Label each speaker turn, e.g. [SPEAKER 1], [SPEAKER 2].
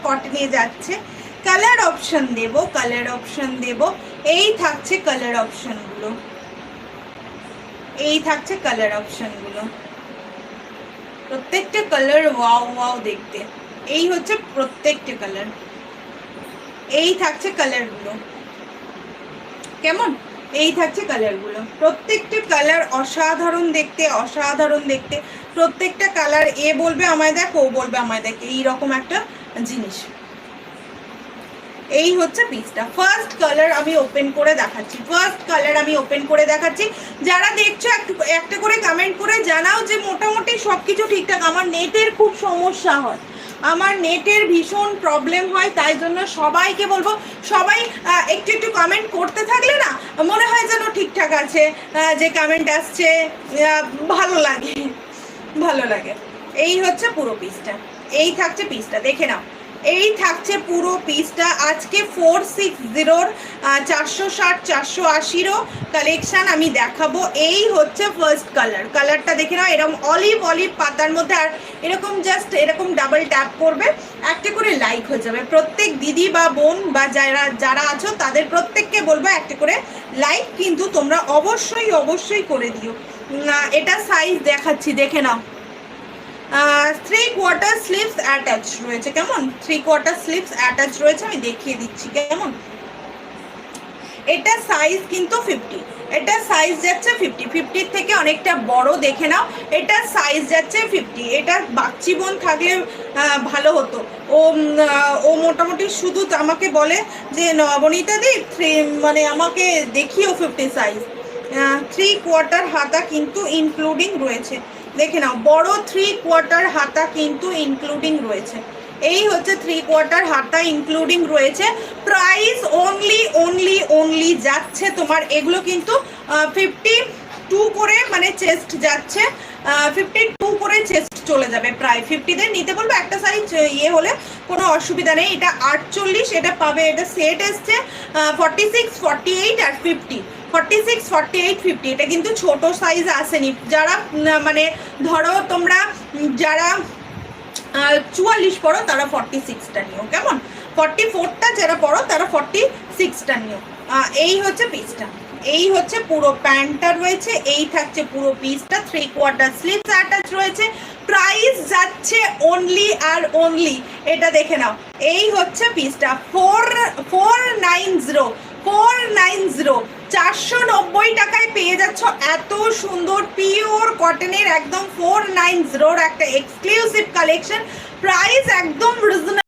[SPEAKER 1] কটনে যাচ্ছে। Colour option দেব, colour option দেব। এই থাকছে কালার অপশনগুলো, এই থাকছে কালার অপশনগুলো। প্রত্যেকটা কালার ওয়াও ওয়াও দেখতে। এই হচ্ছে প্রত্যেকটা কালার, এই থাকছে কালারগুলো। কেমন? এই থাকছে কালারগুলো, প্রত্যেকটা কালার অসাধারণ দেখতে, অসাধারণ দেখতে। প্রত্যেকটা কালার এ বলবে আমায় দেখ, ও বলবে আমায় দেখ, এইরকম একটা জিনিস। এই হচ্ছে পিসটা। ফার্স্ট কালার আমি ওপেন করে দেখাচ্ছি, ফার্স্ট কালার আমি ওপেন করে দেখাচ্ছি। যারা দেখছো একটা করে কমেন্ট করে জানাও যে মোটামুটি সব কিছু ঠিকঠাক। আমার নেটের খুব সমস্যা হয়, আমার নেটের ভীষণ প্রবলেম হয়, তাই জন্য সবাইকে বলবো সবাই একটু একটু কমেন্ট করতে থাকলে না মনে হয় যেন ঠিকঠাক আছে, যে কমেন্ট আসছে ভালো লাগে, ভালো লাগে। এই হচ্ছে পুরো পিসটা, এই থাকছে পিসটা, দেখে নাও। এই থাকছে পুরো পিসটা। আজকে 460 460 480 কালেকশন আমি দেখাবো। এই হচ্ছে ফার্স্ট কালার, কালারটা দেখে নাও। এরকম অলিভ অলিভ পাতার মধ্যে, আর এরকম জাস্ট এরকম ডাবল ট্যাপ করবে, একটা করে লাইক হয়ে যাবে। প্রত্যেক দিদি বা বোন বা যারা আছো তাদের প্রত্যেককে বলবো একটা করে লাইক কিন্তু তোমরা অবশ্যই অবশ্যই করে দিও। এটা সাইজ দেখাচ্ছি, দেখে নাও। 3/4 স্লিভস অ্যাটাচ রয়েছে, কেমন? 3/4 স্লিভস অ্যাটাচ রয়েছে, আমি দেখিয়ে দিচ্ছি কেমন। এটা সাইজ কিন্তু 50, এটা সাইজ যাচ্ছে 50, 50 থেকে অনেকটা বড়, দেখে নাও। এটা সাইজ যাচ্ছে 50। এটা বাচ্চি বোন থাকলে ভালো হতো। ও মোটামুটি শুধু আমাকে বলে যে নবনীতা দি মানে আমাকে দেখিও 50 সাইজ। 3/4 হাতা কিন্তু ইনক্লুডিং রয়েছে, দেখে নাও। বড় 3/4 হাতা কিন্তু ইনক্লুডিং রয়েছে। এই হচ্ছে 3/4 হাতা ইনক্লুডিং রয়েছে। প্রাইস অনলি যাচ্ছে তোমার, এগুলো কিন্তু 52 করে মানে চেস্ট যাচ্ছে, 52 করে চেস্ট চলে যাবে। প্রায় 50-তে নিতে বলবো, একটা সাইজ ইয়ে হলে কোনো অসুবিধা নেই। এটা 48, এটা পাবে, এটা সেট এসছে 46, 48 আর 50। 46, 48, 50, এটা কিন্তু ছোট সাইজ আসেনি। যারা মানে ধরো তোমরা যারা 44 পড়ো তারা 46টা নিও, কেমন? 44টা যারা পড়ো তারা 46টা নিও। এই হচ্ছে পিসটা, এই হচ্ছে পুরো প্যান্টটা রয়েছে। এই থাকছে পুরো পিসটা। 3/4 স্লিভস অ্যাটাচ রয়েছে। প্রাইস যাচ্ছে অনলি আর অনলি, এটা দেখে নাও। এই হচ্ছে পিসটা 490, 490 টাকায় পেয়ে যাচ্ছ এত সুন্দর পিওর কটনের একদম 490 একটা এক্সক্লুসিভ কালেকশন। প্রাইস একদম রিজনেবল।